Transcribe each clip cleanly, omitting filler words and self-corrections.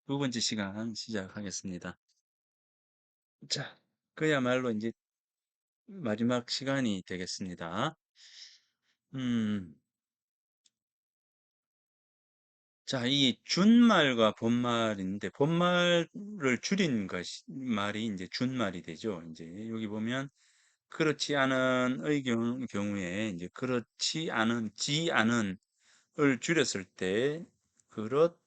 두 번째 시간 시작하겠습니다. 자, 그야말로 이제 마지막 시간이 되겠습니다. 음, 자, 이 준말과 본말인데, 본말을 줄인 말이 이제 준말이 되죠. 이제 여기 보면, 그렇지 않은의 경우에, 이제 그렇지 않은, 지 않은 을 줄였을 때, 그렇지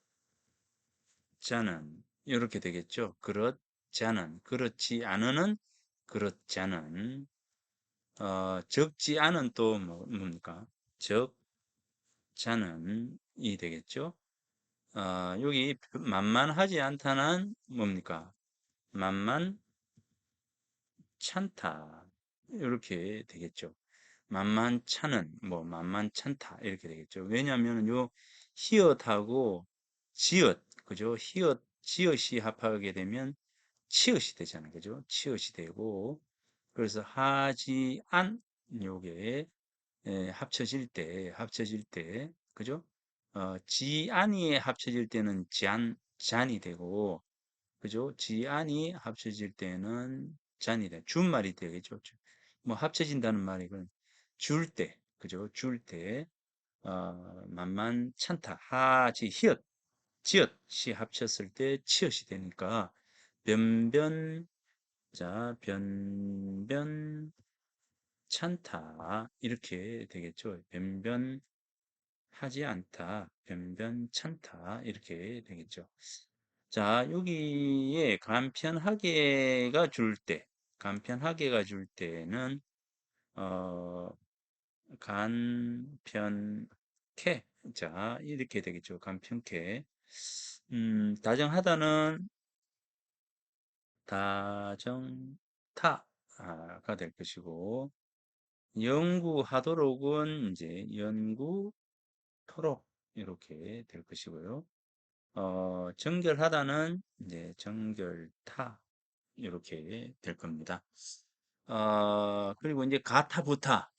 않은, 이렇게 되겠죠. 그렇지 않은, 그렇지 않은은, 그렇지 않은, 적지 않은 또 뭡니까? 적지 않은이 되겠죠? 여기 만만하지 않다는 뭡니까? 만만찮다. 이렇게 되겠죠. 만만찮은, 만만찮다. 이렇게 되겠죠. 왜냐하면 요 히읗하고 지읒, 그죠? 지읒이 합하게 되면 치읓이 되잖아요. 그죠? 치읓이 되고, 그래서 하지 안, 요게 합쳐질 때, 그죠? 지안이 합쳐질 때는 잔이 되고, 그죠? 지안이 합쳐질 때는 잔이 돼. 준말이 되겠죠. 뭐 합쳐진다는 말이 줄 때, 그죠? 줄 때, 만만찮다. 지읒이 합쳤을 때 치읓이 되니까, 변변, 자, 변변찮다. 이렇게 되겠죠. 하지 않다, 변변찮다 이렇게 되겠죠. 자, 여기에 간편하게가 줄 때는 어, 간편케, 자 이렇게 되겠죠. 간편케. 다정하다는 다정타가 될 것이고, 연구하도록은 이제 연구토록 이렇게 될 것이고요. 정결하다는 이제 정결타 이렇게 될 겁니다. 그리고 이제 가타부타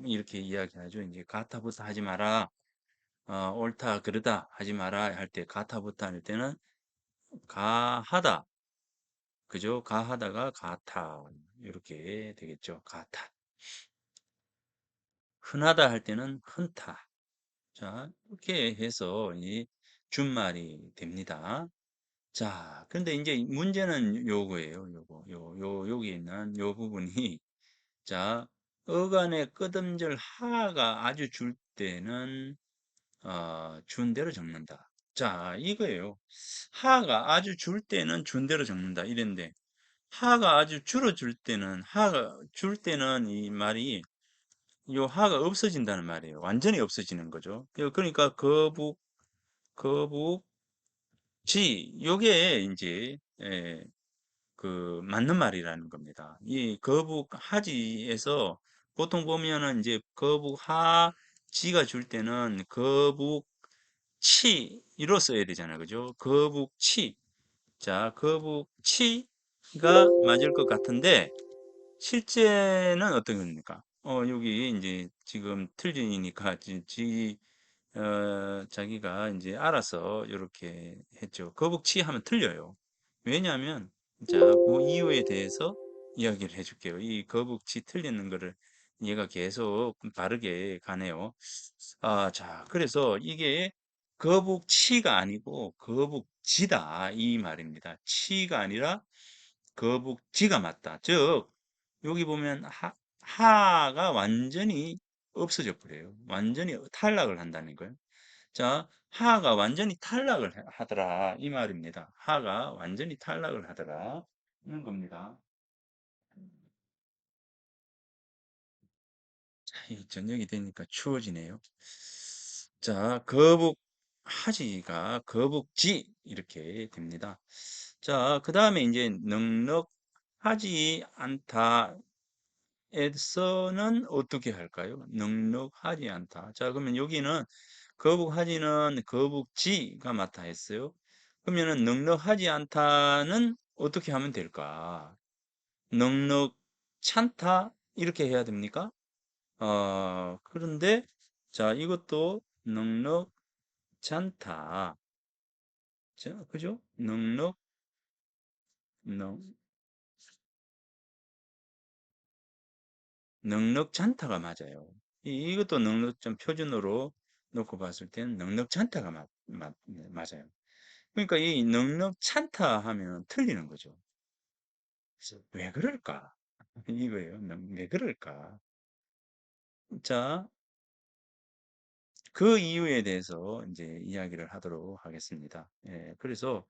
이렇게 이야기하죠. 이제 가타부타 하지 마라. 옳다 그르다 하지 마라 할 때 가타부타 할 때는 가하다, 그죠? 가하다가 가타 이렇게 되겠죠. 가타. 흔하다 할 때는 흔타. 자, 이렇게 해서 이 준말이 됩니다. 자, 근데 이제 문제는 요거예요. 여기 있는 요 부분이, 자, 어간의 끄듬절 하가 아주 줄 때는, 준 대로 적는다. 자, 이거예요. 하가 아주 줄 때는 준 대로 적는다. 이랬는데, 하가 아주 줄어줄 때는, 하가 줄 때는 이 말이, 요 하가 없어진다는 말이에요. 완전히 없어지는 거죠. 그러니까 거북, 요게 이제, 맞는 말이라는 겁니다. 이 거북하지에서 보통 보면은 이제 거북하지가 줄 때는 거북치로 써야 되잖아요. 그죠? 거북치. 자, 거북치가 맞을 것 같은데, 실제는 어떤 겁니까? 여기 이제 지금 틀리니까 자기가 이제 알아서 이렇게 했죠. 거북치 하면 틀려요. 왜냐하면, 자, 그 이유에 대해서 이야기를 해줄게요. 이 거북치 틀리는 거를 얘가 계속 바르게 가네요. 자, 그래서 이게 거북치가 아니고 거북지다 이 말입니다. 치가 아니라 거북지가 맞다. 즉, 여기 보면 하가 완전히 없어져 버려요. 완전히 탈락을 한다는 거예요. 자, 하가 완전히 탈락을 하더라 이 말입니다. 하가 완전히 탈락을 하더라 이런 겁니다. 자, 이 저녁이 되니까 추워지네요. 자, 거북하지가 거북지 이렇게 됩니다. 자, 그 다음에 이제 넉넉하지 않다 에서는 어떻게 할까요? 넉넉하지 않다. 자, 그러면 여기는 거북하지는 거북지가 맞다 했어요. 그러면은 넉넉하지 않다는 어떻게 하면 될까? 넉넉찮다 이렇게 해야 됩니까? 그런데 자, 이것도 넉넉찮다. 자, 그죠? 넉넉, 넉, 넉넉찮다가 맞아요. 이것도 넉넉 표준어로 놓고 봤을 때는 넉넉찮다가 네, 맞아요. 그러니까 이 넉넉찮다 하면 틀리는 거죠. 그래서 왜 그럴까? 이거예요. 왜 그럴까? 자, 그 이유에 대해서 이제 이야기를 하도록 하겠습니다. 예, 그래서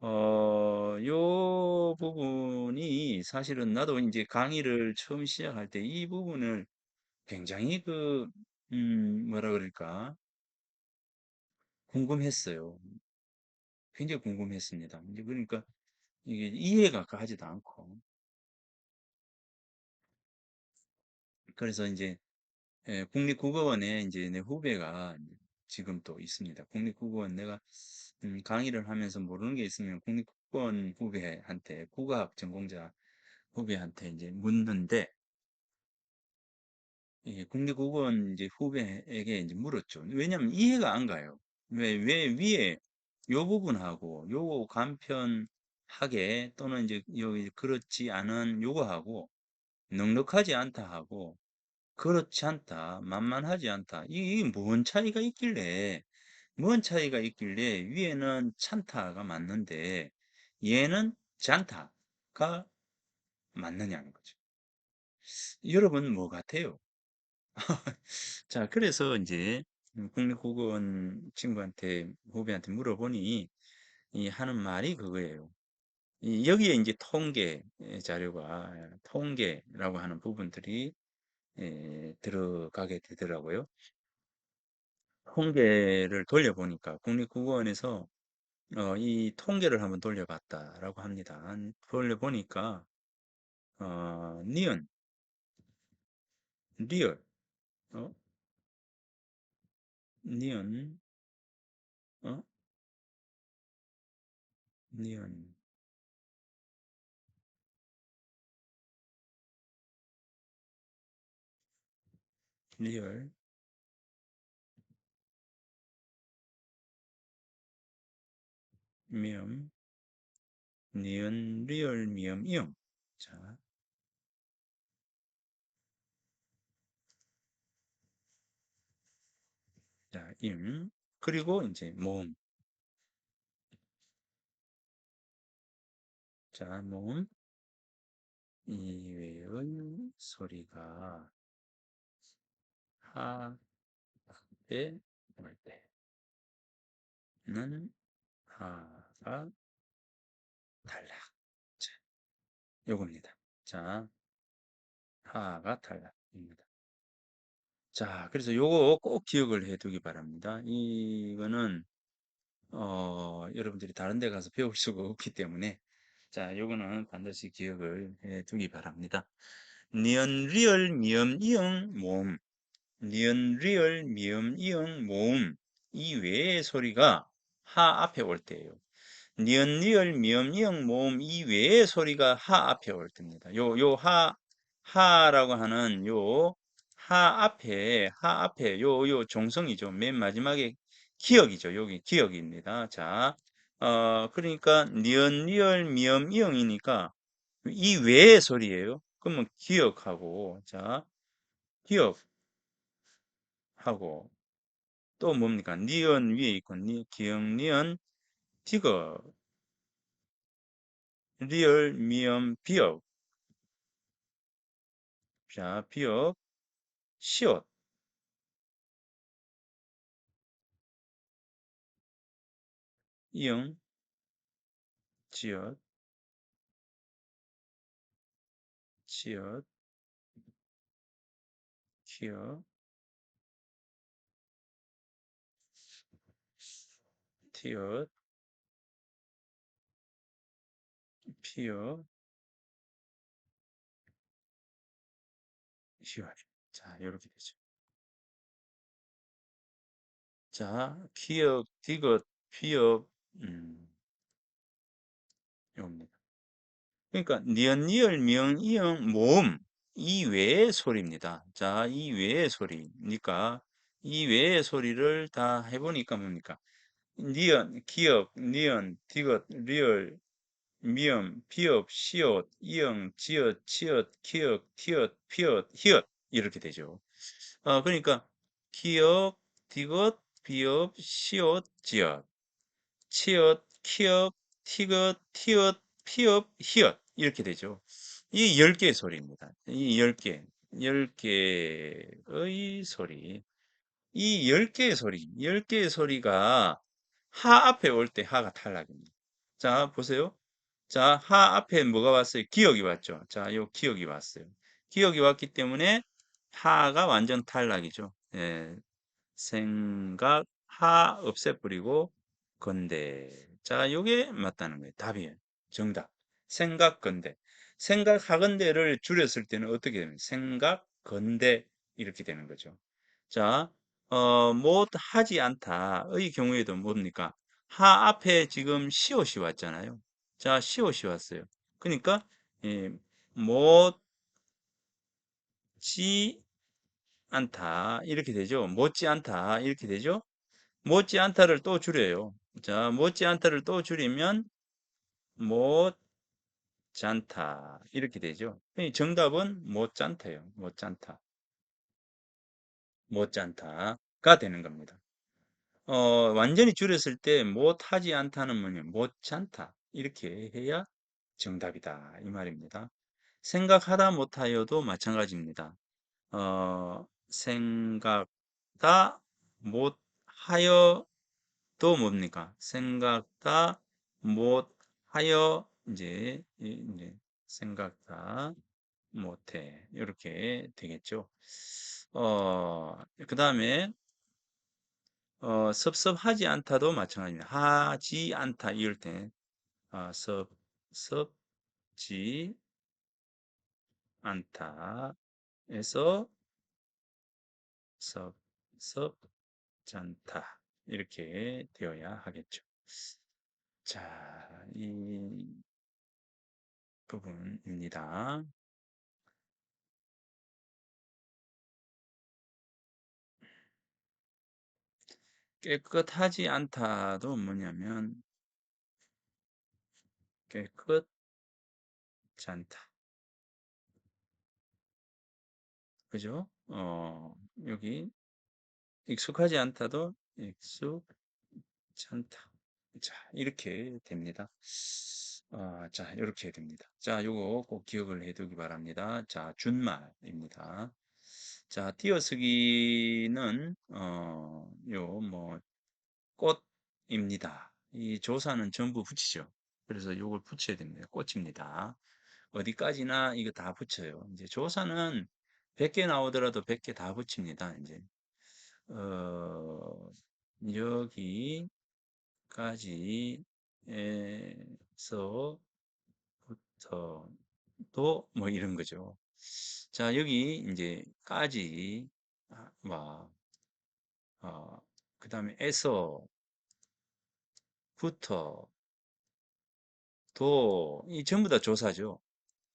요 부분이 사실은 나도 이제 강의를 처음 시작할 때 이 부분을 굉장히 뭐라 그럴까? 궁금했어요. 굉장히 궁금했습니다. 이제 그러니까 이게 이해가 가지도 않고. 그래서 이제 국립국어원에 이제 내 후배가 지금 또 있습니다. 국립국어원 내가 강의를 하면서 모르는 게 있으면 국립국어원 후배한테, 국어학 전공자 후배한테 이제 묻는데, 이 국립국어원 이제 후배에게 이제 물었죠. 왜냐면 이해가 안 가요. 왜 위에 요 부분하고 요거 간편하게 또는 이제 여기 그렇지 않은 요거하고 넉넉하지 않다 하고 그렇지 않다, 만만하지 않다. 이게 뭔 차이가 있길래, 뭔 차이가 있길래 위에는 찬타가 맞는데 얘는 잔타가 맞느냐는 거죠. 여러분 뭐 같아요? 자, 그래서 이제 국립국어원 친구한테, 후배한테 물어보니 이 하는 말이 그거예요. 여기에 이제 통계 자료가 통계라고 하는 부분들이 들어가게 되더라고요. 통계를 돌려보니까 국립국어원에서 이 통계를 한번 돌려봤다라고 합니다. 돌려보니까 니은, 리얼, 어? 니은, 어? 니은, 리얼, 미음, 니은, 리얼, 미음, 이음. 자, 자, 임. 그리고 이제 모음. 자, 모음. 이외의 소리가 하에 올 때는 하가 탈락. 자, 요겁니다. 자, 하가 탈락입니다. 자, 그래서 요거 꼭 기억을 해 두기 바랍니다. 이거는, 여러분들이 다른 데 가서 배울 수가 없기 때문에, 자, 요거는 반드시 기억을 해 두기 바랍니다. 니은, 리을, 미음, 이응, 모음. 니은, 리을, 미음, 이응, 모음. 이 외의 소리가 하 앞에 올 때예요. 니은, 리을, 미음, 이응, 모음 이 외의 소리가 하 앞에 올 때입니다. 하라고 하는 하 앞에 요 종성이죠. 맨 마지막에 기억이죠. 여기 기억입니다. 자, 그러니까 니은, 리을, 미음, 이응이니까 이 외의 소리예요. 그러면 기억하고, 자, 기억하고, 또 뭡니까? 니은 위에 있고, 기억, 니은, 디귿, 리을, 미음, 비읍. 자, 비읍, 시옷, 이응, 지읒, 치읓, 키읔, 티읕, 피읕, 시읒. 자, 이렇게 되죠. 자, 기역, 디귿, 피읕, 요겁니다. 그러니까 니은, 리을, 미응, 이응, 모음 이 외의 소리입니다. 자, 이 외의 소리니까 이 외의 소리를 다 해보니까 뭡니까? 니은, 기역, 니은, 디귿, 리을, 미음, 비읍, 시옷, 이응, 지읒, 치읓, 키읔, 티읕, 피읕, 히읗 이렇게 되죠. 그러니까 기역, 디귿, 비읍, 시옷, 지읒, 치읓, 키읔, 티귿, 티읕, 피읕, 히읗 이렇게 되죠. 이 10개의 소리입니다. 이 10개, 10개의 소리. 이 10개의 소리, 10개의 소리가 하 앞에 올 때 하가 탈락입니다. 자, 보세요. 자, 하 앞에 뭐가 왔어요? 기억이 왔죠. 자, 요 기억이 왔어요. 기억이 왔기 때문에 하가 완전 탈락이죠. 예, 생각, 하 없애버리고 건대. 자, 요게 맞다는 거예요. 답이에요. 정답. 생각, 건대. 생각, 하건대를 줄였을 때는 어떻게 되면 생각, 건대 이렇게 되는 거죠. 자, 못 하지 않다의 경우에도 뭡니까? 하 앞에 지금 시옷이 왔잖아요. 자, 시옷이 왔어요. 그러니까 예, 못지 않다 이렇게 되죠. 못지 않다 이렇게 되죠. 못지 않다를 또 줄여요. 자, 못지 않다를 또 줄이면 못잖다 이렇게 되죠. 정답은 못잖다예요. 못잖다. 못잖다가 되는 겁니다. 완전히 줄였을 때 못하지 않다는 뭐냐 못찮다 이렇게 해야 정답이다 이 말입니다. 생각하다 못하여도 마찬가지입니다. 생각다 못하여도 뭡니까? 생각다 못하여 이제 생각다 못해 이렇게 되겠죠. 그 다음에 섭섭하지 않다도 마찬가지입니다. 하지 않다 이럴 때 섭섭지 않다에서 섭섭잖다 이렇게 되어야 하겠죠. 자, 이 부분입니다. 깨끗하지 않다도 뭐냐면 깨끗지 않다. 그죠? 여기 익숙하지 않다도 익숙치 않다. 자, 이렇게 됩니다. 자, 이렇게 됩니다. 자, 요거 꼭 기억을 해두기 바랍니다. 자, 준말입니다. 자, 띄어쓰기는, 뭐, 꽃입니다. 이 조사는 전부 붙이죠. 그래서 요걸 붙여야 됩니다. 꽃입니다. 어디까지나 이거 다 붙여요. 이제 조사는 100개 나오더라도 100개 다 붙입니다. 이제, 어, 여기까지에서 부터도 뭐 이런 거죠. 자, 여기 이제 까지 뭐 그다음에 에서 부터 도 이 전부 다 조사죠.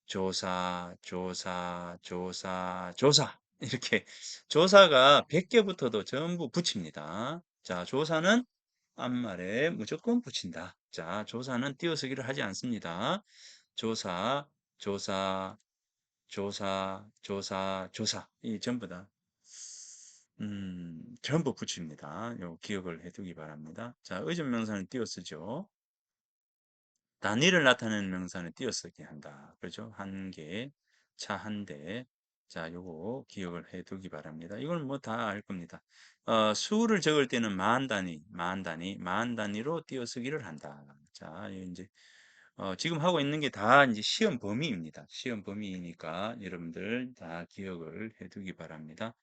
조사, 조사, 조사, 조사. 이렇게 조사가 100개부터도 전부 붙입니다. 자, 조사는 앞말에 무조건 붙인다. 자, 조사는 띄어쓰기를 하지 않습니다. 조사, 조사, 조사, 조사, 조사. 이 전부 다 전부 붙입니다. 요 기억을 해두기 바랍니다. 자, 의존 명사는 띄어쓰죠. 단위를 나타내는 명사는 띄어쓰기 한다. 그렇죠? 한 개, 차 한 대. 자, 요거 기억을 해두기 바랍니다. 이건 뭐 다 알 겁니다. 수를 적을 때는 만 단위로 띄어쓰기를 한다. 자, 이제 지금 하고 있는 게 다 이제 시험 범위입니다. 시험 범위이니까 여러분들 다 기억을 해두기 바랍니다.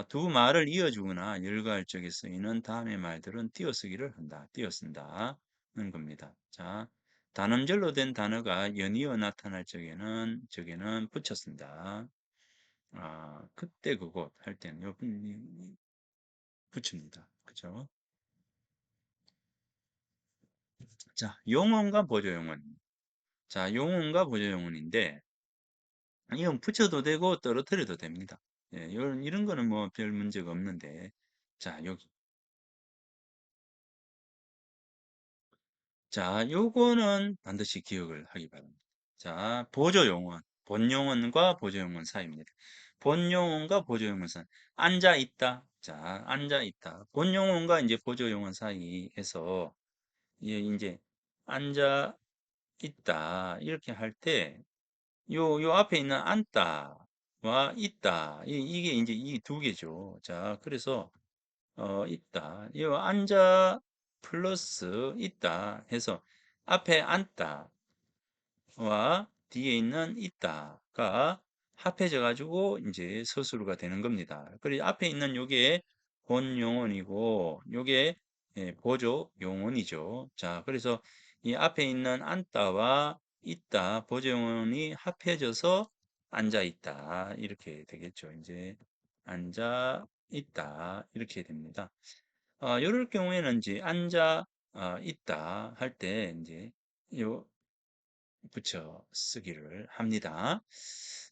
두 말을 이어주거나 열거할 적에 쓰이는 다음의 말들은 띄어쓰기를 한다. 띄어쓴다는 겁니다. 자, 단음절로 된 단어가 연이어 나타날 적에는 붙여 쓴다. 그때 그곳 할 때는 요 붙입니다. 그죠? 자, 용언과 보조용언. 자, 용언과 보조용언인데 이건 붙여도 되고 떨어뜨려도 됩니다. 예, 이런 거는 뭐 별 문제가 없는데 자, 여기 자, 요거는 반드시 기억을 하기 바랍니다. 자, 보조용언, 본용언과 보조용언 사이입니다. 본용언과 보조용언 사이. 앉아 있다. 자, 앉아 있다. 본용언과 이제 보조용언 사이에서 이제 앉아 있다. 이렇게 할 때 요 앞에 있는 앉다와 있다. 이게 이제 이 두 개죠. 자, 그래서 있다. 이 앉아 플러스 있다 해서 앞에 앉다와 뒤에 있는 있다가 합해져 가지고 이제 서술어가 되는 겁니다. 그리고 앞에 있는 요게 본 용언이고 요게 보조 용언이죠. 자, 그래서 이 앞에 있는 앉다와 있다 보조 용언이 합해져서 앉아 있다 이렇게 되겠죠. 이제 앉아 있다 이렇게 됩니다. 요럴 경우에는 이제 앉아 있다 할 때 이제 요 붙여 쓰기를 합니다.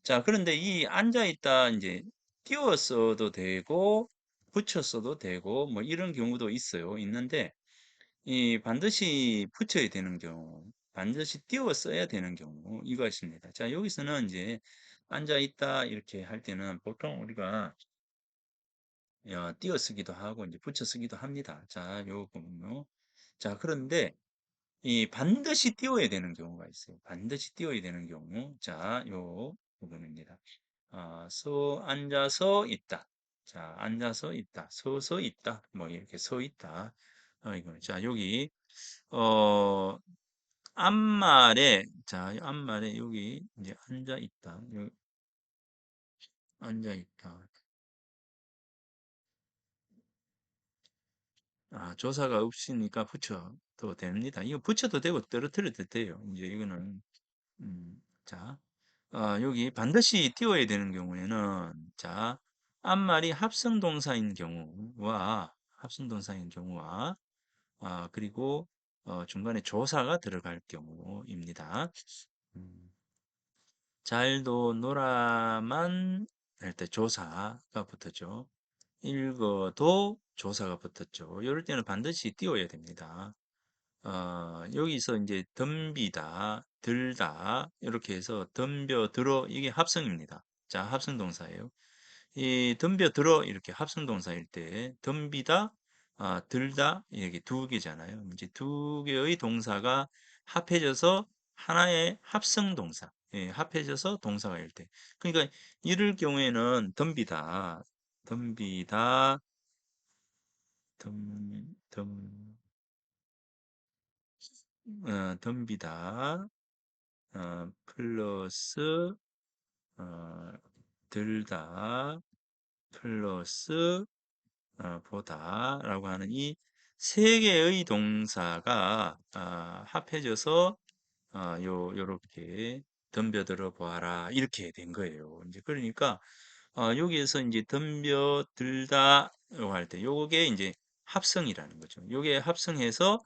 자, 그런데 이 앉아 있다 이제 띄워 써도 되고 붙여 써도 되고 뭐 이런 경우도 있어요. 있는데 이 반드시 붙여야 되는 경우, 반드시 띄워 써야 되는 경우 이거 있습니다. 자, 여기서는 이제 앉아 있다 이렇게 할 때는 보통 우리가 띄어쓰기도 하고 이제 붙여 쓰기도 합니다. 자, 요 보면요. 자, 그런데 이 반드시 띄워야 되는 경우가 있어요. 반드시 띄워야 되는 경우. 자, 요 부분입니다. 앉아서 있다. 자, 앉아서 있다. 서서 있다. 뭐 이렇게 서 있다. 이거. 자, 여기 어 앞말에 자, 앞말에 여기 이제 앉아 있다. 여기 앉아 있다. 조사가 없으니까 붙여도 됩니다. 이거 붙여도 되고 떨어뜨려도 돼요. 이제 이거는 자, 여기 반드시 띄워야 되는 경우에는 자, 앞말이 합성동사인 경우와 그리고 중간에 조사가 들어갈 경우입니다. 음, 잘도 놀아만 할 때 조사가 붙었죠. 읽어도 조사가 붙었죠. 이럴 때는 반드시 띄워야 됩니다. 여기서 이제 덤비다, 들다 이렇게 해서 덤벼 들어 이게 합성입니다. 자, 합성 동사예요. 이 덤벼 들어 이렇게 합성 동사일 때 덤비다, 들다 이렇게 두 개잖아요. 이제 두 개의 동사가 합해져서 하나의 합성 동사. 예, 합해져서 동사가 일 때. 그러니까 이럴 경우에는 덤비다, 덤비다, 플러스 어, 들다 플러스 보다라고 하는 이 세 개의 동사가 합해져서 요렇게 덤벼들어 보아라 이렇게 된 거예요. 이제 그러니까 여기에서 이제 덤벼들다라고 할 때 요게 이제 합성이라는 거죠. 요게 합성해서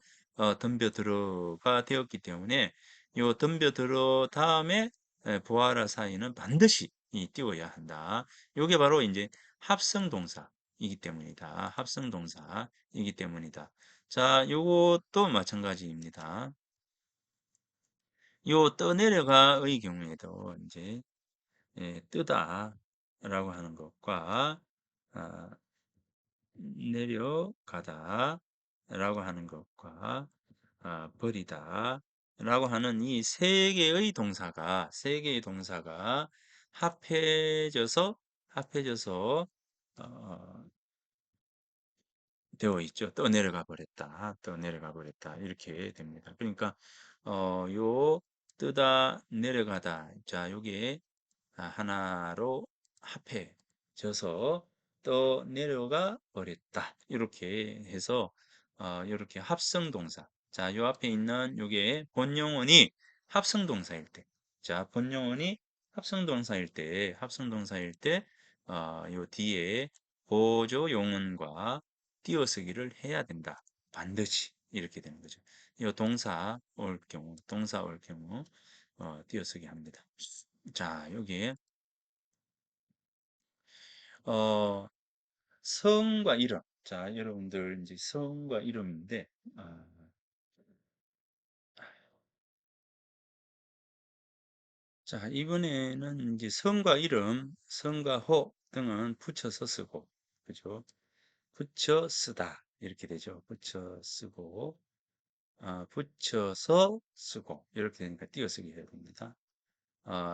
덤벼들어가 되었기 때문에 요 덤벼들어 다음에 보아라 사이는 반드시 띄워야 한다. 요게 바로 이제 합성 동사이기 때문이다. 합성 동사이기 때문이다. 자, 요것도 마찬가지입니다. 요 떠내려가의 경우에도 이제 뜨다라고 하는 것과 아, 내려가다라고 하는 것과 버리다라고 하는 이 세 개의 동사가 합해져서 어, 되어 있죠. 떠내려가 버렸다. 이렇게 됩니다. 그러니까 요 뜨다 내려가다. 자, 요게 하나로 합해져서 또 내려가 버렸다. 이렇게 해서 이렇게 합성동사. 자, 요 앞에 있는 요게 본용어니 합성동사일 때. 자, 본용어니 합성동사일 때, 요 뒤에 보조 용언과 띄어쓰기를 해야 된다. 반드시 이렇게 되는 거죠. 이 동사 올 경우 띄어쓰기 합니다. 자, 여기에 어, 성과 이름. 자, 여러분들 이제 성과 이름인데 자, 이번에는 이제 성과 이름, 성과 호 등은 붙여서 쓰고, 그죠? 붙여 쓰다. 이렇게 되죠. 붙여 쓰고, 붙여서 쓰고, 이렇게 되니까 띄어쓰기 해야 됩니다.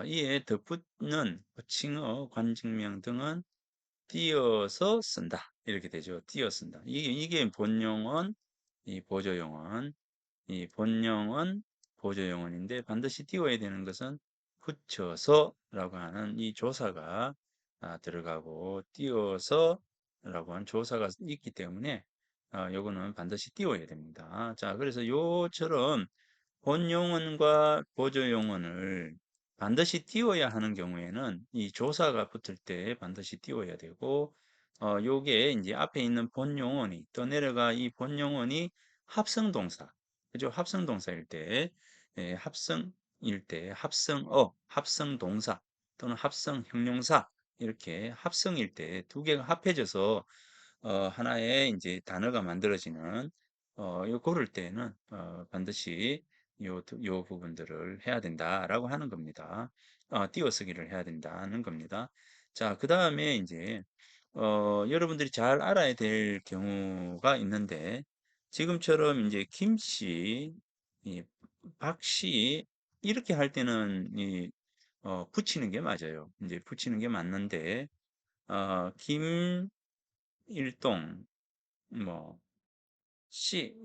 이에 덧붙는 호칭어, 관직명 등은 띄어서 쓴다. 이렇게 되죠. 띄어 쓴다. 이게 본용언, 이 보조용언, 이 본용언, 보조용언인데 반드시 띄워야 되는 것은 붙여서라고 하는 이 조사가 들어가고 띄워서라고 하는 조사가 있기 때문에 요거는 반드시 띄워야 됩니다. 자, 그래서 요처럼 본용언과 보조용언을 반드시 띄워야 하는 경우에는 이 조사가 붙을 때 반드시 띄워야 되고, 요게 이제 앞에 있는 본용언이 또 내려가 이 본용언이 합성동사, 그죠? 합성동사일 때, 합성일 때, 합성어, 합성동사 또는 합성형용사 이렇게 합성일 때 두 개가 합해져서 하나의 이제 단어가 만들어지는 요 고를 때는 반드시 요 부분들을 해야 된다라고 하는 겁니다. 띄어쓰기를 해야 된다는 겁니다. 자, 그 다음에 이제 여러분들이 잘 알아야 될 경우가 있는데 지금처럼 이제 김씨, 이 박씨 이렇게 할 때는 붙이는 게 맞아요. 이제 붙이는 게 맞는데 김일동 뭐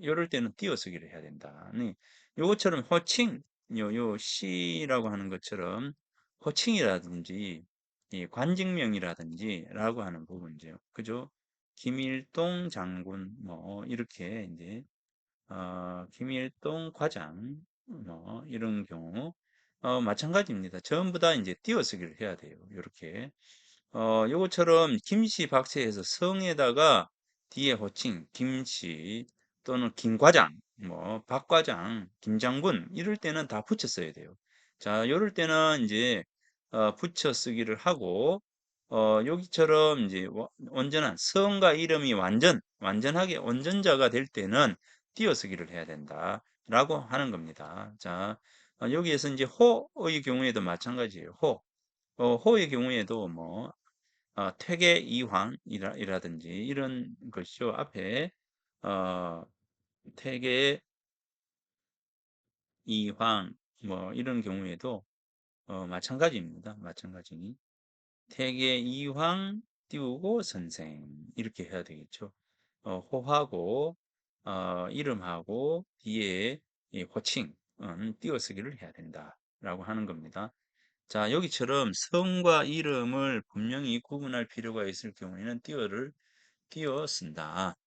요럴 때는 띄어쓰기를 해야 된다. 네. 요것처럼 호칭, 요 시라고 하는 것처럼 호칭이라든지 이 관직명이라든지 라고 하는 부분이죠. 그죠? 김일동 장군 뭐 이렇게 이제 김일동 과장 뭐 이런 경우 마찬가지입니다. 전부 다 이제 띄어쓰기를 해야 돼요. 이렇게 요것처럼 김씨 박씨해서 성에다가 뒤에 호칭 김씨 또는 김과장, 뭐 박과장, 김장군 이럴 때는 다 붙여 써야 돼요. 자, 요럴 때는 이제 붙여 쓰기를 하고 여기처럼 이제 온전한 성과 이름이 완전하게 온전자가 될 때는 띄어쓰기를 해야 된다라고 하는 겁니다. 자, 여기에서 이제 호의 경우에도 마찬가지예요. 호의 경우에도 뭐 퇴계 이황이라든지 이런 것이죠. 앞에 어, 퇴계 이황 뭐 이런 경우에도 마찬가지입니다. 마찬가지. 퇴계 이황 띄우고 선생 이렇게 해야 되겠죠. 호하고 이름하고 뒤에 이 호칭 띄어쓰기를 해야 된다라고 하는 겁니다. 자, 여기처럼 성과 이름을 분명히 구분할 필요가 있을 경우에는 띄어 쓴다.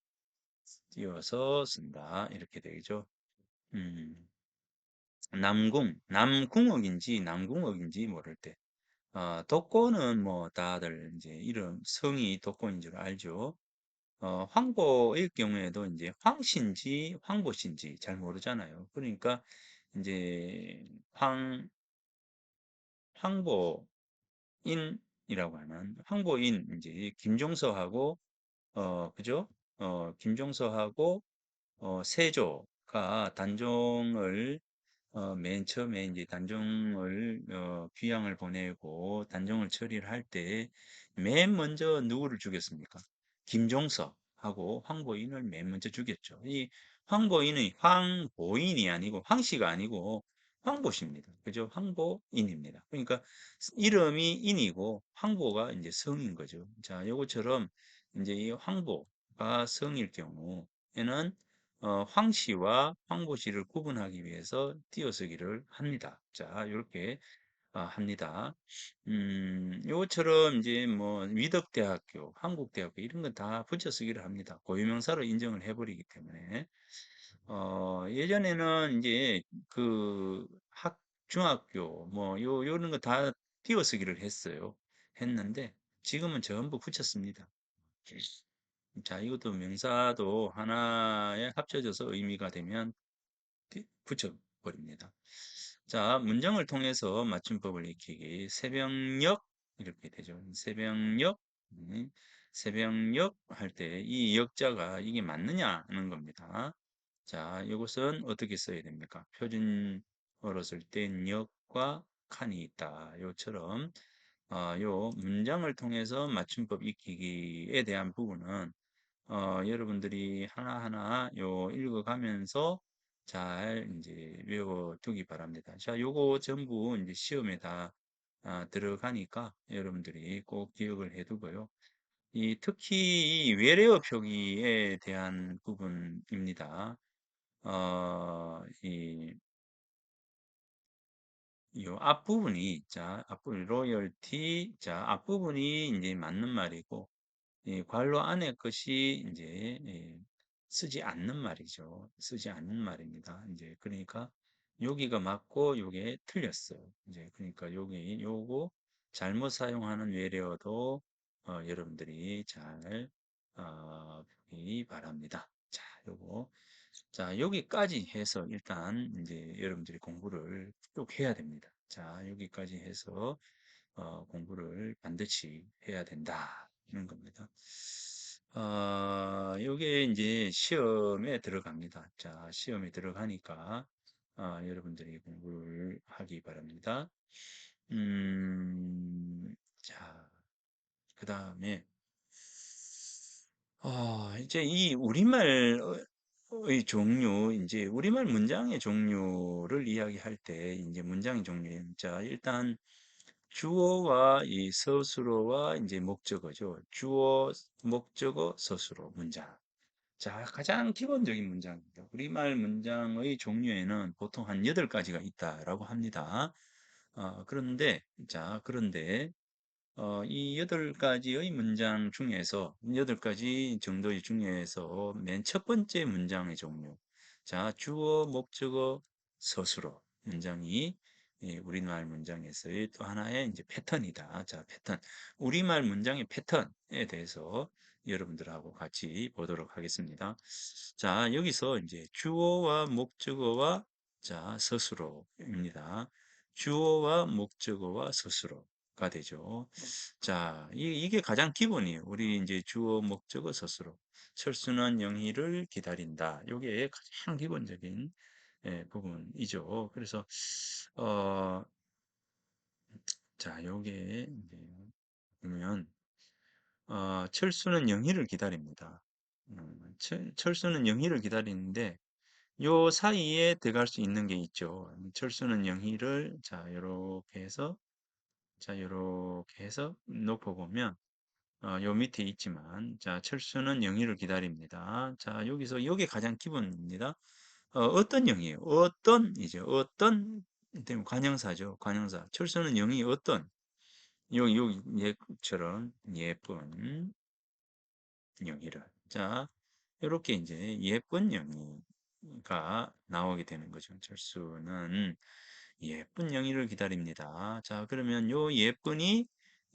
띄어서 쓴다. 이렇게 되죠. 음, 남궁옥인지 남궁옥인지 모를 때. 독고는 뭐 다들 이제 이름, 성이 독고인 줄 알죠. 황보의 경우에도 이제 황씨인지 황보씨인지 잘 모르잖아요. 그러니까 이제 황보인이라고 하는 황보인 이제 김종서하고 그죠? 김종서하고 세조가 단종을 맨 처음에 이제 단종을 귀양을 보내고 단종을 처리를 할 때 맨 먼저 누구를 죽였습니까? 김종서하고 황보인을 맨 먼저 죽였죠. 이 황보인의 황보인이 아니고 황씨가 아니고 황보씨입니다. 그죠? 황보인입니다. 그러니까 이름이 인이고 황보가 이제 성인 거죠. 자, 요것처럼 이제 이 황보가 성일 경우에는 황씨와 황보씨를 구분하기 위해서 띄어쓰기를 합니다. 자, 이렇게 합니다. 요것처럼 이제 뭐 위덕대학교, 한국대학교 이런 건 다 붙여쓰기를 합니다. 고유명사로 인정을 해버리기 때문에 예전에는 이제 그 중학교 뭐 요런 거 다 띄어쓰기를 했는데 지금은 전부 붙였습니다. 자, 이것도 명사도 하나에 합쳐져서 의미가 되면 붙여버립니다. 자, 문장을 통해서 맞춤법을 익히기. 새벽녘 이렇게 되죠. 새벽녘, 새벽녘 할 때 이 역자가 이게 맞느냐 하는 겁니다. 자, 이것은 어떻게 써야 됩니까? 표준어로 쓸 때 역과 칸이 있다. 요처럼 요 문장을 통해서 맞춤법 익히기에 대한 부분은 여러분들이 하나하나 요 읽어가면서 잘 이제 외워두기 바랍니다. 자, 요거 전부 이제 시험에 다 들어가니까 여러분들이 꼭 기억을 해두고요. 특히 이 외래어 표기에 대한 부분입니다. 이 요 앞부분이, 자, 앞부분, 로열티, 자, 앞부분이 이제 맞는 말이고, 이 괄호 안에 것이 이제 쓰지 않는 말이죠. 쓰지 않는 말입니다. 이제 그러니까 여기가 맞고 요게 틀렸어요. 이제 그러니까 여기 요거 잘못 사용하는 외래어도 여러분들이 잘 보기 바랍니다. 자, 요거 자, 여기까지 해서 일단 이제 여러분들이 공부를 쭉 해야 됩니다. 자, 여기까지 해서 공부를 반드시 해야 된다는 겁니다. 요게 이제 시험에 들어갑니다. 자, 시험에 들어가니까 여러분들이 공부를 하기 바랍니다. 자, 그 다음에 이제 이 우리말의 종류, 이제 우리말 문장의 종류를 이야기할 때, 이제 문장의 종류, 자, 일단 주어와 이 서술어와 이제 목적어죠. 주어, 목적어, 서술어 문장. 자, 가장 기본적인 문장입니다. 우리말 문장의 종류에는 보통 한 8가지가 있다라고 합니다. 그런데 이 8가지의 문장 중에서 8가지 정도의 중에서 맨 첫 번째 문장의 종류. 자, 주어, 목적어, 서술어 문장이 우리말 문장에서의 또 하나의 이제 패턴이다. 자, 패턴. 우리말 문장의 패턴에 대해서 여러분들하고 같이 보도록 하겠습니다. 자, 여기서 이제 주어와 목적어와 자, 서술어입니다. 주어와 목적어와 서술어가 되죠. 자, 이게 가장 기본이에요. 우리 이제 주어, 목적어, 서술어. 철수는 영희를 기다린다. 이게 가장 기본적인 부분이죠. 그래서 어, 자, 요게 이제 보면 철수는 영희를 기다립니다. 철수는 영희를 기다리는데 요 사이에 들어갈 수 있는 게 있죠. 철수는 영희를 자, 요렇게 해서 놓고 보면 요 밑에 있지만, 자, 철수는 영희를 기다립니다. 자, 여기서 요게 가장 기본입니다. 어떤 영이에요? 어떤, 때문에 관형사죠. 관형사. 철수는 영이 어떤, 요 예처럼 예쁜 영희를. 자, 이렇게 이제 예쁜 영희가 나오게 되는 거죠. 철수는 예쁜 영희를 기다립니다. 자, 그러면 요 예쁜이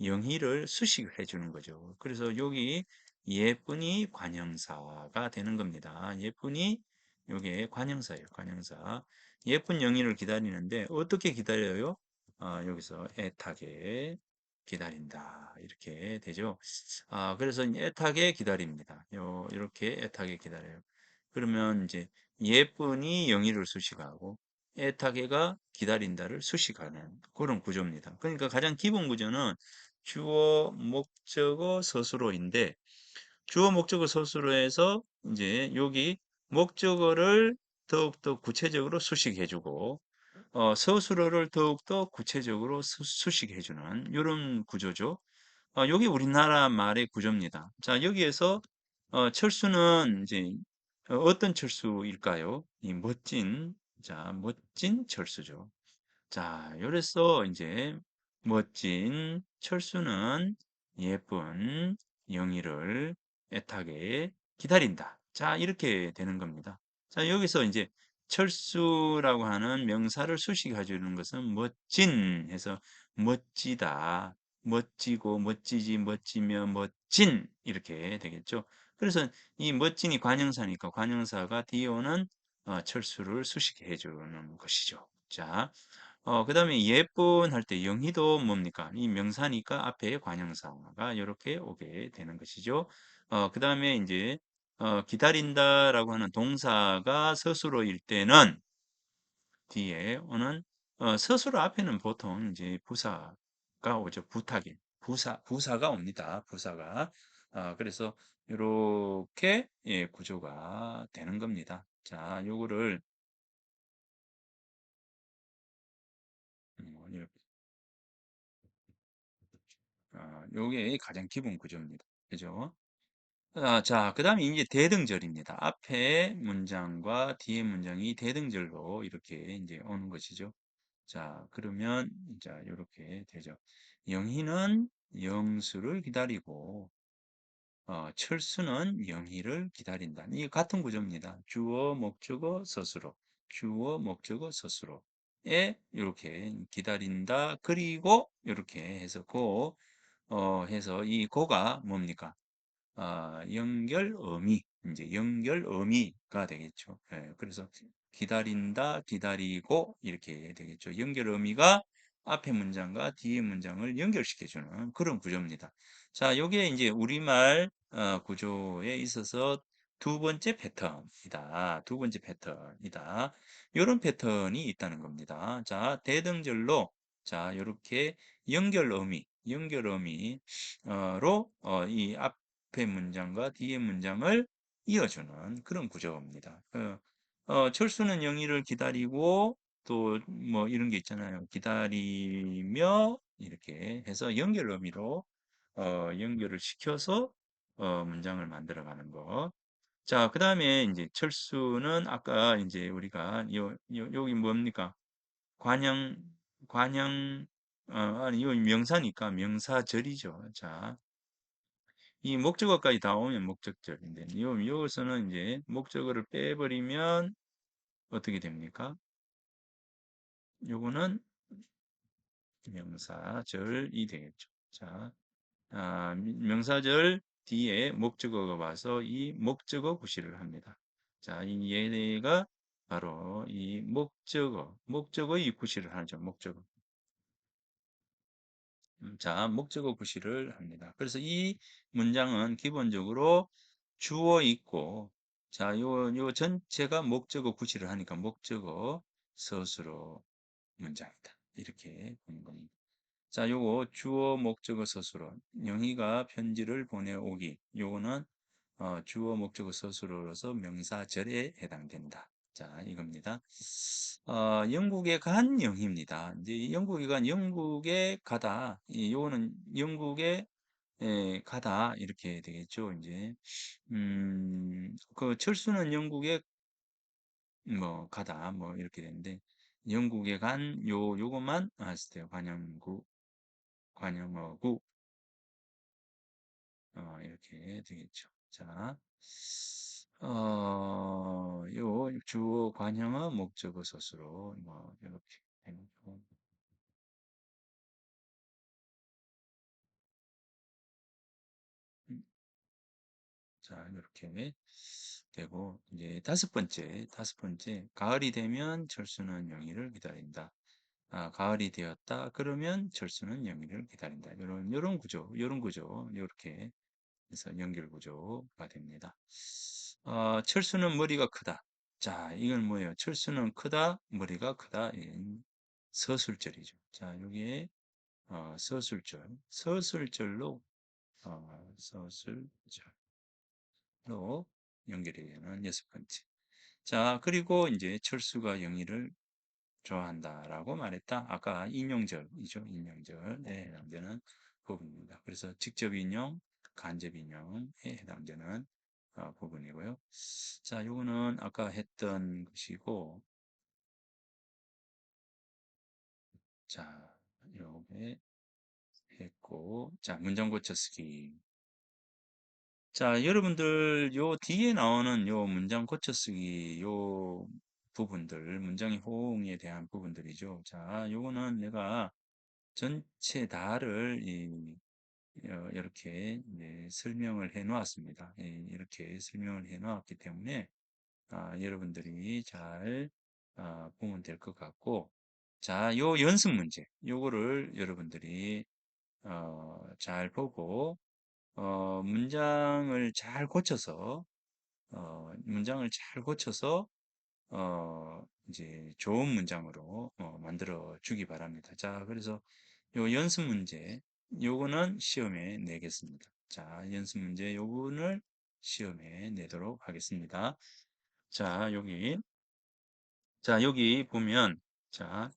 영희를 수식을 해주는 거죠. 그래서 여기 예쁜이 관형사가 되는 겁니다. 예쁜이 요게 관형사예요. 관형사. 예쁜 영희를 기다리는데 어떻게 기다려요? 여기서 애타게 기다린다. 이렇게 되죠. 그래서 애타게 기다립니다. 이렇게 애타게 기다려요. 그러면 이제 예쁜이 영희를 수식하고 애타게가 기다린다를 수식하는 그런 구조입니다. 그러니까 가장 기본 구조는 주어, 목적어, 서술어인데 주어, 목적어, 서술어에서 이제 여기 목적어를 더욱더 구체적으로 수식해주고 서술어를 더욱더 구체적으로 수식해주는 이런 구조죠. 여기 우리나라 말의 구조입니다. 자, 여기에서 철수는 이제 어떤 철수일까요? 멋진 철수죠. 자, 요래서 이제 멋진 철수는 예쁜 영희를 애타게 기다린다. 자, 이렇게 되는 겁니다. 자, 여기서 이제 철수라고 하는 명사를 수식해 주는 것은 멋진 해서 멋지다, 멋지고 멋지지, 멋지며 멋진 이렇게 되겠죠. 그래서 이 멋진이 관형사니까 관형사가 뒤에 오는 철수를 수식해 주는 것이죠. 자, 그다음에 예쁜 할 때 영희도 뭡니까? 이 명사니까 앞에 관형사가 이렇게 오게 되는 것이죠. 그다음에 이제 기다린다라고 하는 동사가 서술어일 때는 뒤에 오는 서술 앞에는 보통 이제 부사가 오죠. 부탁이. 부사가 옵니다. 부사가. 그래서 요렇게 예 구조가 되는 겁니다. 자 요거를 이렇게 요게 가장 기본 구조입니다. 그죠? 자 그다음에 이제 대등절입니다. 앞에 문장과 뒤에 문장이 대등절로 이렇게 인제 오는 것이죠. 자 그러면 자 요렇게 되죠. 영희는 영수를 기다리고 철수는 영희를 기다린다. 이 같은 구조입니다. 주어, 목적어, 서술어. 주어, 목적어, 서술어에 이렇게 기다린다. 그리고 이렇게 해서 해서 이 고가 뭡니까? 연결 어미, 이제 연결 어미가 되겠죠. 예, 그래서 기다린다, 기다리고 이렇게 되겠죠. 연결 어미가 앞에 문장과 뒤에 문장을 연결시켜주는 그런 구조입니다. 자, 요게 이제 우리말 구조에 있어서 두 번째 패턴이다. 두 번째 패턴이다. 요런 패턴이 있다는 겁니다. 자, 대등절로 자, 요렇게 연결 어미, 연결 어미로 이 앞에 문장과 뒤에 문장을 이어주는 그런 구조입니다. 철수는 영희를 기다리고 또 뭐 이런 게 있잖아요. 기다리며 이렇게 해서 연결 의미로 연결을 시켜서 문장을 만들어가는 거. 자, 그다음에 이제 철수는 아까 이제 우리가 여기 뭡니까? 관형 관형 아니 요 명사니까 명사절이죠. 자, 이 목적어까지 다 오면 목적절인데 여기서는 이제 목적어를 빼버리면 어떻게 됩니까? 요거는 명사절이 되겠죠. 자, 명사절 뒤에 목적어가 와서 이 목적어 구실을 합니다. 자, 이 얘가 바로 이 목적어의 구실을 하죠. 목적어. 자, 목적어 구실을 합니다. 그래서 이 문장은 기본적으로 주어 있고, 자, 요 전체가 목적어 구실을 하니까 목적어 서술어 문장이다. 이렇게 보는 겁니다. 자, 요거 주어 목적어 서술어. 영희가 편지를 보내오기. 요거는 주어 목적어 서술어로서 명사절에 해당된다. 자, 이겁니다. 영국에 간 영희입니다. 이제 영국에 간 영국에 가다. 요거는 영국에 가다 이렇게 되겠죠. 이제 그 철수는 영국에 뭐 가다 뭐 이렇게 되는데 영국에 간 요것만 했을 때요. 관용어구 이렇게 되겠죠. 자, 요 주어 관형어 목적어 서술어 뭐 이렇게 되는 거. 음, 자, 이렇게 되고 이제 다섯 번째 가을이 되면 철수는 영희를 기다린다. 가을이 되었다. 그러면 철수는 영희를 기다린다. 이런 구조, 이런 구조, 이렇게 해서 연결 구조가 됩니다. 철수는 머리가 크다. 자, 이건 뭐예요? 철수는 크다, 머리가 크다. 서술절이죠. 자, 여기에 서술절로 서술절로 연결이 되는 여섯 번째. 자, 그리고 이제 철수가 영희를 좋아한다라고 말했다. 아까 인용절이죠. 인용절에 해당되는 부분입니다. 그래서 직접 인용, 간접 인용에 해당되는 부분이고요. 자, 요거는 아까 했던 것이고, 자, 요게 했고, 자, 문장 고쳐쓰기. 자, 여러분들 요 뒤에 나오는 요 문장 고쳐쓰기 요 부분들, 문장의 호응에 대한 부분들이죠. 자, 요거는 내가 전체 다를 이렇게 설명을 해 놓았습니다. 이렇게 설명을 해 놓았기 때문에 여러분들이 잘 보면 될 것 같고 자, 요 연습 문제 요거를 여러분들이 잘 보고 문장을 잘 고쳐서 문장을 잘 고쳐서 이제 좋은 문장으로 만들어 주기 바랍니다. 자, 그래서 요 연습 문제, 요거는 시험에 내겠습니다. 자, 연습 문제 요거를 시험에 내도록 하겠습니다. 자, 여기 보면, 자,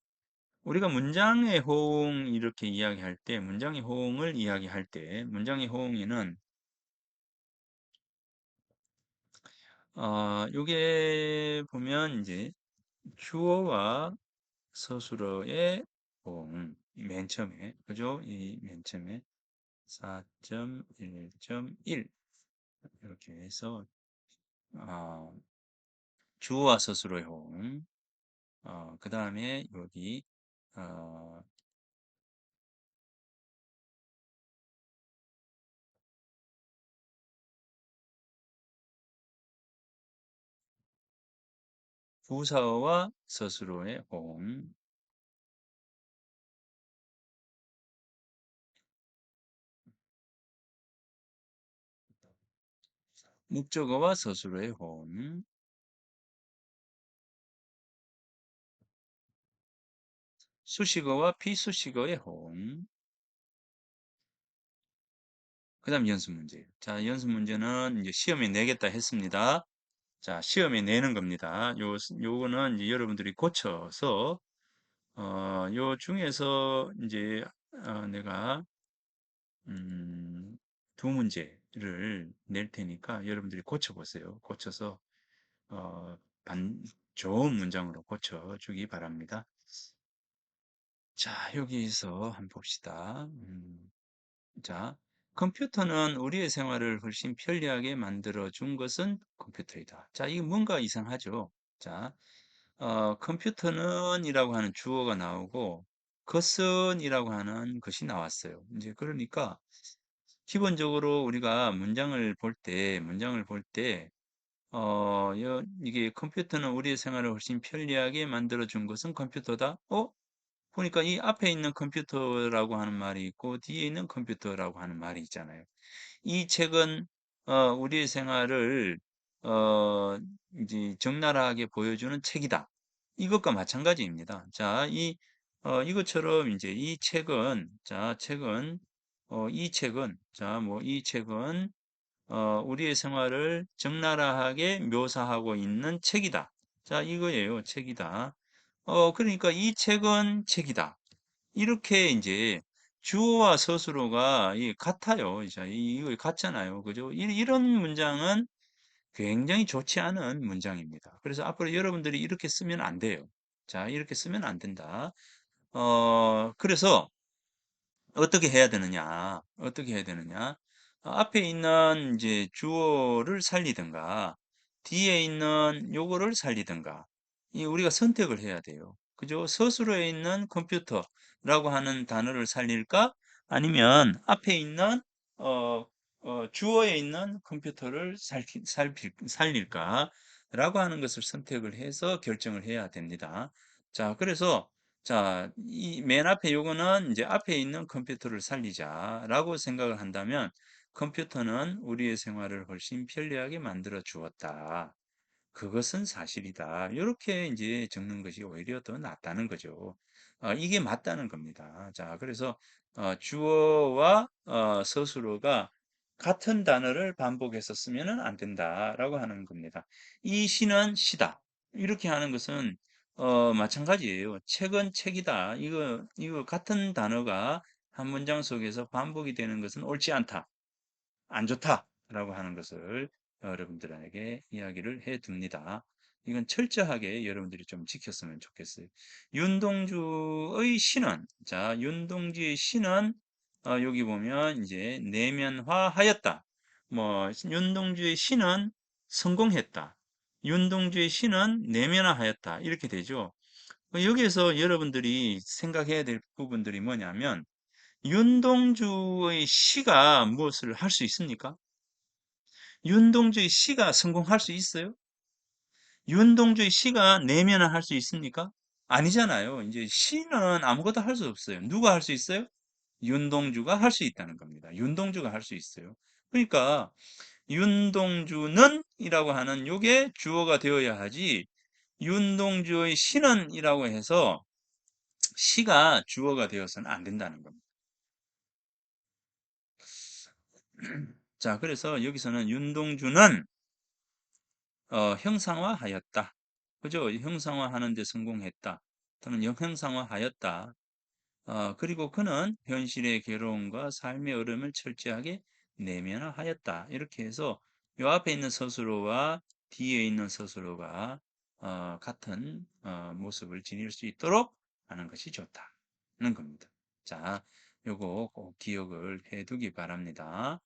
우리가 문장의 호응 이렇게 이야기할 때, 문장의 호응을 이야기할 때, 문장의 호응에는, 요게 보면 이제 주어와 서술어의 호응, 맨 처음에, 그죠? 이 맨 처음에 4.1.1 이렇게 해서 어, 주어와 서술어의 호응, 그 다음에 여기 어, 부사어와 서술어의 호응, 목적어와 서술어의 호응, 수식어와 비수식어의 호응, 그 다음 연습 문제예요. 자, 연습 문제는 이제 시험에 내겠다 했습니다. 자, 시험에 내는 겁니다. 요거는 이제 여러분들이 고쳐서, 요 중에서 이제, 내가, 두 문제를 낼 테니까 여러분들이 고쳐보세요. 고쳐서, 어, 좋은 문장으로 고쳐주기 바랍니다. 자, 여기서 한번 봅시다. 자, 컴퓨터는 우리의 생활을 훨씬 편리하게 만들어준 것은 컴퓨터이다. 자, 이거 뭔가 이상하죠? 자, 컴퓨터는 이라고 하는 주어가 나오고, 것은 이라고 하는 것이 나왔어요. 이제 그러니까, 기본적으로 우리가 문장을 볼 때, 이게 컴퓨터는 우리의 생활을 훨씬 편리하게 만들어준 것은 컴퓨터다? 보니까 이 앞에 있는 컴퓨터라고 하는 말이 있고, 뒤에 있는 컴퓨터라고 하는 말이 있잖아요. 이 책은 우리의 생활을 어, 이제 적나라하게 보여주는 책이다. 이것과 마찬가지입니다. 자, 이것처럼 이제 이 책은 이 책은 우리의 생활을 적나라하게 묘사하고 있는 책이다. 자, 이거예요. 책이다. 그러니까 이 책은 책이다. 이렇게 이제 주어와 서술어가 같아요. 자, 이거 같잖아요. 그죠? 이런 문장은 굉장히 좋지 않은 문장입니다. 그래서 앞으로 여러분들이 이렇게 쓰면 안 돼요. 자, 이렇게 쓰면 안 된다. 그래서 어떻게 해야 되느냐? 어떻게 해야 되느냐? 앞에 있는 이제 주어를 살리든가, 뒤에 있는 요거를 살리든가, 우리가 선택을 해야 돼요. 그죠? 서술어에 있는 컴퓨터라고 하는 단어를 살릴까? 아니면 앞에 있는, 어, 주어에 있는 컴퓨터를 살릴까? 라고 하는 것을 선택을 해서 결정을 해야 됩니다. 자, 그래서 자, 이 맨 앞에 요거는 이제 앞에 있는 컴퓨터를 살리자라고 생각을 한다면 컴퓨터는 우리의 생활을 훨씬 편리하게 만들어 주었다. 그것은 사실이다. 이렇게 이제 적는 것이 오히려 더 낫다는 거죠. 이게 맞다는 겁니다. 자, 그래서 주어와 서술어가 같은 단어를 반복해서 쓰면은 안 된다라고 하는 겁니다. 이 시는 시다. 이렇게 하는 것은 마찬가지예요. 책은 책이다. 이거 같은 단어가 한 문장 속에서 반복이 되는 것은 옳지 않다. 안 좋다라고 하는 것을 여러분들에게 이야기를 해 둡니다. 이건 철저하게 여러분들이 좀 지켰으면 좋겠어요. 윤동주의 시는, 자, 윤동주의 시는, 여기 보면 이제 내면화하였다. 윤동주의 시는 성공했다. 윤동주의 시는 내면화하였다. 이렇게 되죠. 여기에서 여러분들이 생각해야 될 부분들이 뭐냐면, 윤동주의 시가 무엇을 할 수 있습니까? 윤동주의 시가 성공할 수 있어요? 윤동주의 시가 내면을 할 수 있습니까? 아니잖아요. 이제 시는 아무것도 할 수 없어요. 누가 할 수 있어요? 윤동주가 할 수 있다는 겁니다. 윤동주가 할 수 있어요. 그러니까 윤동주는 이라고 하는 요게 주어가 되어야 하지 윤동주의 시는이라고 해서 시가 주어가 되어서는 안 된다는 겁니다. 자, 그래서 여기서는 윤동주는 형상화하였다. 그죠? 형상화하는 데 성공했다. 또는 형상화하였다. 그리고 그는 현실의 괴로움과 삶의 어려움을 철저하게 내면화하였다. 이렇게 해서 요 앞에 있는 서술어와 뒤에 있는 서술어가 같은 모습을 지닐 수 있도록 하는 것이 좋다는 겁니다. 자, 요거 꼭 기억을 해두기 바랍니다.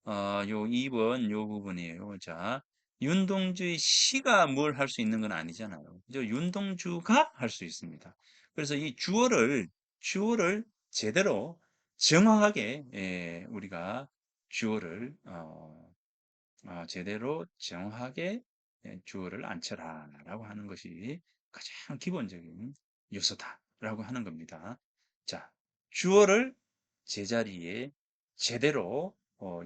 요 2번 요 부분이에요. 자, 윤동주의 시가 뭘 할 수 있는 건 아니잖아요. 그죠? 윤동주가 할 수 있습니다. 그래서 이 주어를 제대로 정확하게 우리가 주어를 제대로 정확하게 주어를 앉혀라라고 하는 것이 가장 기본적인 요소다라고 하는 겁니다. 자, 주어를 제자리에 제대로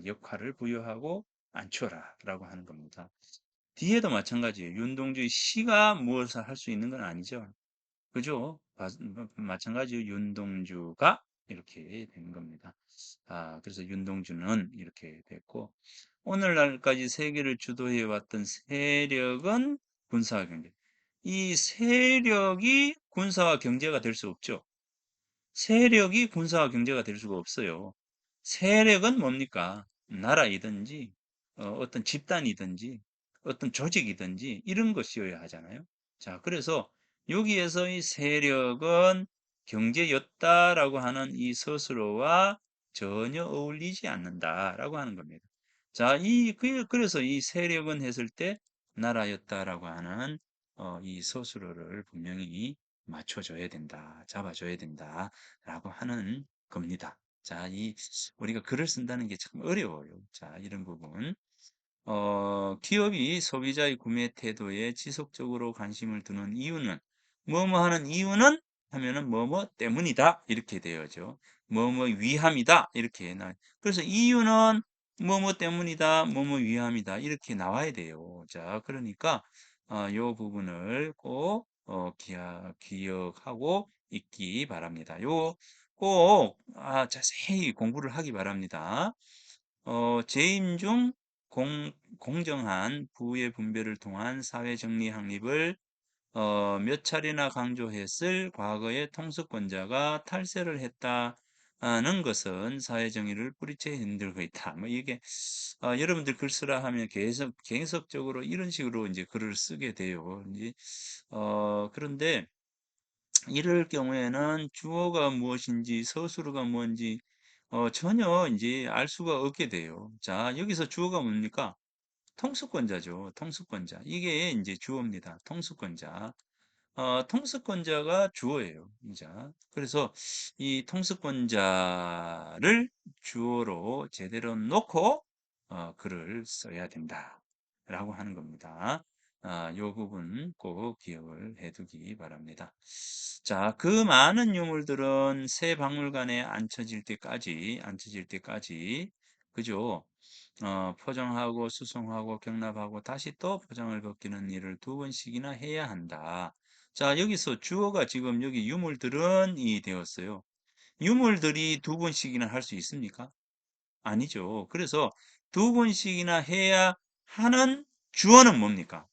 역할을 부여하고 앉혀라라고 하는 겁니다. 뒤에도 마찬가지예요. 윤동주의 시가 무엇을 할 수 있는 건 아니죠. 그죠? 마찬가지로 윤동주가 이렇게 된 겁니다. 그래서 윤동주는 이렇게 됐고, 오늘날까지 세계를 주도해 왔던 세력은 군사와 경제. 이 세력이 군사와 경제가 될 수 없죠. 세력이 군사와 경제가 될 수가 없어요. 세력은 뭡니까? 나라이든지, 어떤 집단이든지, 어떤 조직이든지, 이런 것이어야 하잖아요. 자, 그래서 여기에서 이 세력은 경제였다라고 하는 이 스스로와 전혀 어울리지 않는다라고 하는 겁니다. 자, 그래서 이 세력은 했을 때 나라였다라고 하는 이 스스로를 분명히 맞춰줘야 된다, 잡아줘야 된다라고 하는 겁니다. 자, 우리가 글을 쓴다는 게 참 어려워요. 자, 이런 부분. 기업이 소비자의 구매 태도에 지속적으로 관심을 두는 이유는, 뭐뭐 하는 이유는 하면은 뭐뭐 때문이다. 이렇게 되어죠. 뭐뭐 위함이다. 이렇게 그래서 이유는 뭐뭐 때문이다. 뭐뭐 위함이다. 이렇게 나와야 돼요. 자, 그러니까, 요 부분을 꼭, 기억하고 있기 바랍니다. 꼭, 자세히 공부를 하기 바랍니다. 재임 중 공정한 부의 분배를 통한 사회 정리 확립을 몇 차례나 강조했을 과거의 통수권자가 탈세를 했다는 것은 사회 정의를 뿌리째 흔들고 있다. 뭐 이게 여러분들 글 쓰라 하면 계속적으로 이런 식으로 이제 글을 쓰게 돼요. 이제 그런데 이럴 경우에는 주어가 무엇인지 서술어가 뭔지 전혀 이제 알 수가 없게 돼요. 자, 여기서 주어가 뭡니까? 통수권자죠. 통수권자. 이게 이제 주어입니다. 통수권자. 통수권자가 주어예요. 자, 그래서 이 통수권자를 주어로 제대로 놓고 글을 써야 된다라고 하는 겁니다. 요 부분 꼭 기억을 해두기 바랍니다. 자, 그 많은 유물들은 새 박물관에 앉혀질 때까지, 그죠? 포장하고 수송하고 경납하고 다시 또 포장을 벗기는 일을 2번씩이나 해야 한다. 자, 여기서 주어가 지금 여기 유물들은 이 되었어요. 유물들이 2번씩이나 할 수 있습니까? 아니죠. 그래서 2번씩이나 해야 하는 주어는 뭡니까?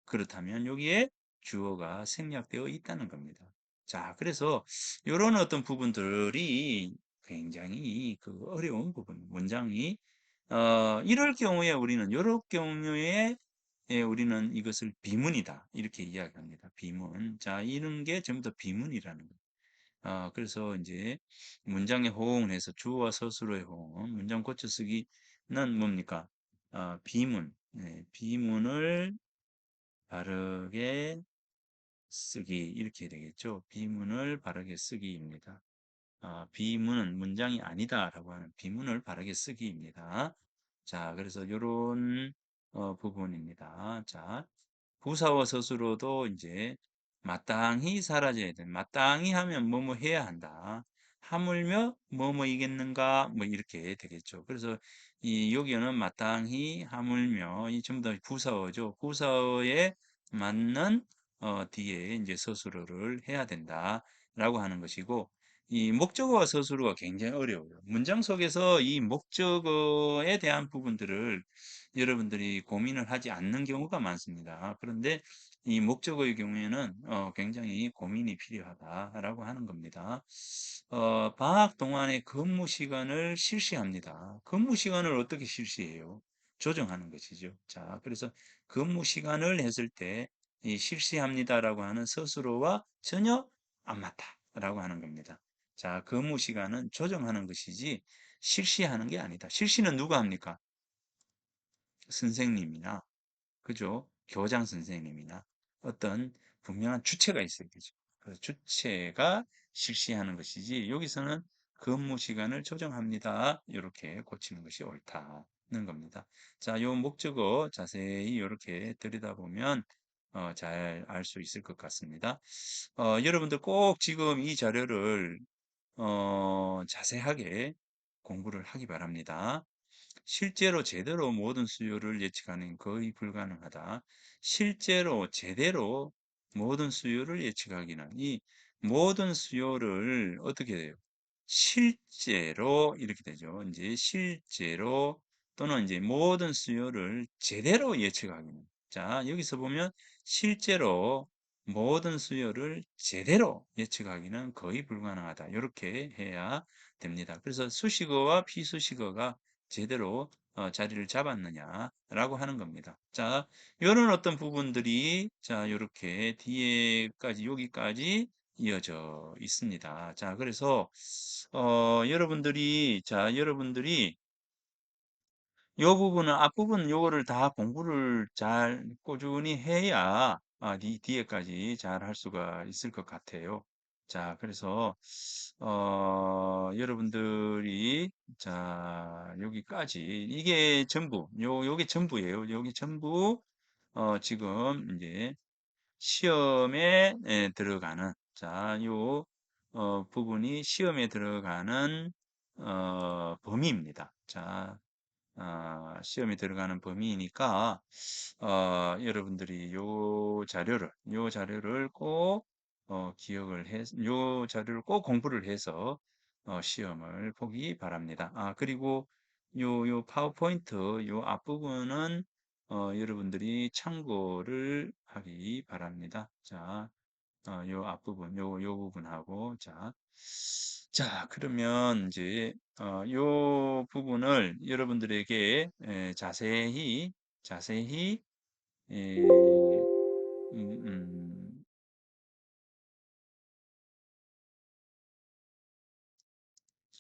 그렇다면 여기에 주어가 생략되어 있다는 겁니다. 자, 그래서 이런 어떤 부분들이 굉장히 그 어려운 부분, 문장이 이럴 경우에 이럴 경우에 우리는 이것을 비문이다 이렇게 이야기합니다. 비문. 자, 이런 게 전부 다 비문이라는 거예요. 그래서 이제 문장의 호응을 해서 주어와 서술어의 호응, 문장 고쳐쓰기는 뭡니까? 비문. 네, 비문을 바르게 쓰기 이렇게 되겠죠. 비문을 바르게 쓰기입니다. 비문은 문장이 아니다라고 하는 비문을 바르게 쓰기입니다. 자, 그래서 이런 부분입니다. 자, 부사와 서술어도 이제 마땅히 사라져야 돼. 마땅히 하면 뭐뭐 해야 한다. 하물며 뭐뭐이겠는가 뭐 이렇게 되겠죠. 그래서 이 여기는 마땅히 하물며 이 전부 다 부사어죠. 부사어에 맞는 뒤에 이제 서술어를 해야 된다라고 하는 것이고 이 목적어와 서술어가 굉장히 어려워요. 문장 속에서 이 목적어에 대한 부분들을 여러분들이 고민을 하지 않는 경우가 많습니다. 그런데 이 목적어의 경우에는 굉장히 고민이 필요하다라고 하는 겁니다. 방학 동안에 근무 시간을 실시합니다. 근무 시간을 어떻게 실시해요? 조정하는 것이죠. 자, 그래서 근무 시간을 했을 때 이 실시합니다라고 하는 서술어와 전혀 안 맞다라고 하는 겁니다. 자, 근무 시간은 조정하는 것이지 실시하는 게 아니다. 실시는 누가 합니까? 선생님이나 그죠? 교장 선생님이나 어떤 분명한 주체가 있어야 되죠. 그 주체가 실시하는 것이지 여기서는 근무 시간을 조정합니다. 이렇게 고치는 것이 옳다는 겁니다. 자, 요 목적어 자세히 이렇게 들여다보면 잘 알 수 있을 것 같습니다. 여러분들 꼭 지금 이 자료를 자세하게 공부를 하기 바랍니다. 실제로 제대로 모든 수요를 예측하는 거의 불가능하다. 실제로 제대로 모든 수요를 예측하기는 이 모든 수요를 어떻게 돼요? 실제로 이렇게 되죠. 이제 실제로 또는 이제 모든 수요를 제대로 예측하기는. 자, 여기서 보면 실제로 모든 수요를 제대로 예측하기는 거의 불가능하다. 이렇게 해야 됩니다. 그래서 수식어와 비수식어가 제대로 자리를 잡았느냐라고 하는 겁니다. 자, 이런 어떤 부분들이 자, 이렇게 뒤에까지 여기까지 이어져 있습니다. 자, 그래서 여러분들이 요 부분은 앞부분 요거를 다 공부를 잘 꾸준히 해야 뒤에까지 잘 할 수가 있을 것 같아요. 자, 그래서 여러분들이 자, 여기까지 이게 전부 요게 전부예요. 요게 전부 지금 이제 시험에 들어가는 자, 요 부분이 시험에 들어가는 범위입니다. 자, 시험에 들어가는 범위니까 여러분들이 요 자료를 꼭 기억을 요 자료를 꼭 공부를 해서 시험을 보기 바랍니다. 그리고 요 파워포인트 요 앞부분은 여러분들이 참고를 하기 바랍니다. 자, 요 앞부분, 요 부분하고, 그러면 이제, 요 부분을 여러분들에게 자세히, 에, 음, 음,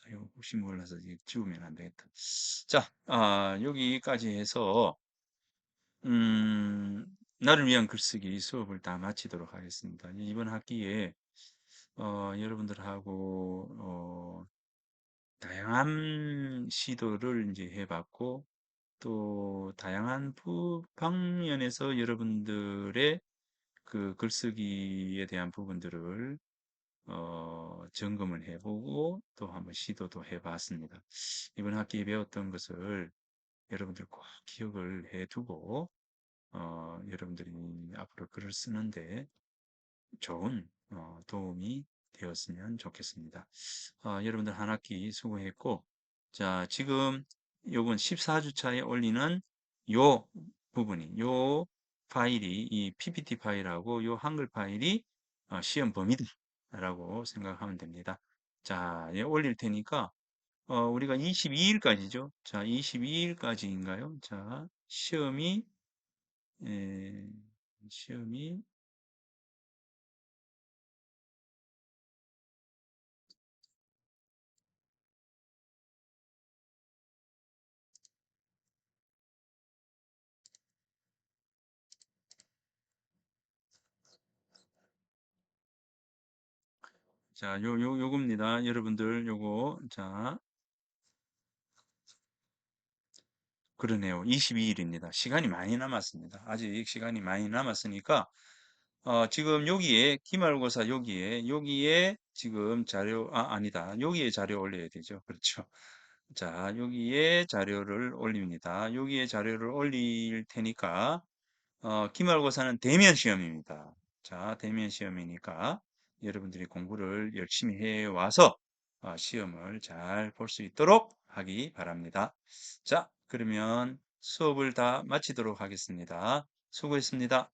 이거 혹시 몰라서 이제 지우면 안 되겠다. 자, 여기까지 해서, 나를 위한 글쓰기 수업을 다 마치도록 하겠습니다. 이번 학기에, 여러분들하고, 다양한 시도를 이제 해봤고, 또 다양한 방면에서 여러분들의 그 글쓰기에 대한 부분들을 점검을 해보고 또 한번 시도도 해봤습니다. 이번 학기에 배웠던 것을 여러분들 꼭 기억을 해두고 여러분들이 앞으로 글을 쓰는데 좋은 도움이 되었으면 좋겠습니다. 여러분들 한 학기 수고했고, 자, 지금 요번 14주차에 올리는 요 요 파일이, 이 PPT 파일하고 요 한글 파일이 시험 범위다. 라고 생각하면 됩니다. 자, 예, 올릴 테니까, 우리가 22일까지죠. 자, 22일까지인가요? 자, 에, 시험이 자, 요겁니다. 여러분들, 그러네요. 22일입니다. 시간이 많이 남았습니다. 아직 시간이 많이 남았으니까, 지금 여기에, 기말고사 여기에 지금 아니다. 여기에 자료 올려야 되죠. 그렇죠. 자, 여기에 자료를 올립니다. 여기에 자료를 올릴 테니까, 기말고사는 대면 시험입니다. 자, 대면 시험이니까 여러분들이 공부를 열심히 해 와서 시험을 잘 볼 수 있도록 하기 바랍니다. 자, 그러면 수업을 다 마치도록 하겠습니다. 수고했습니다.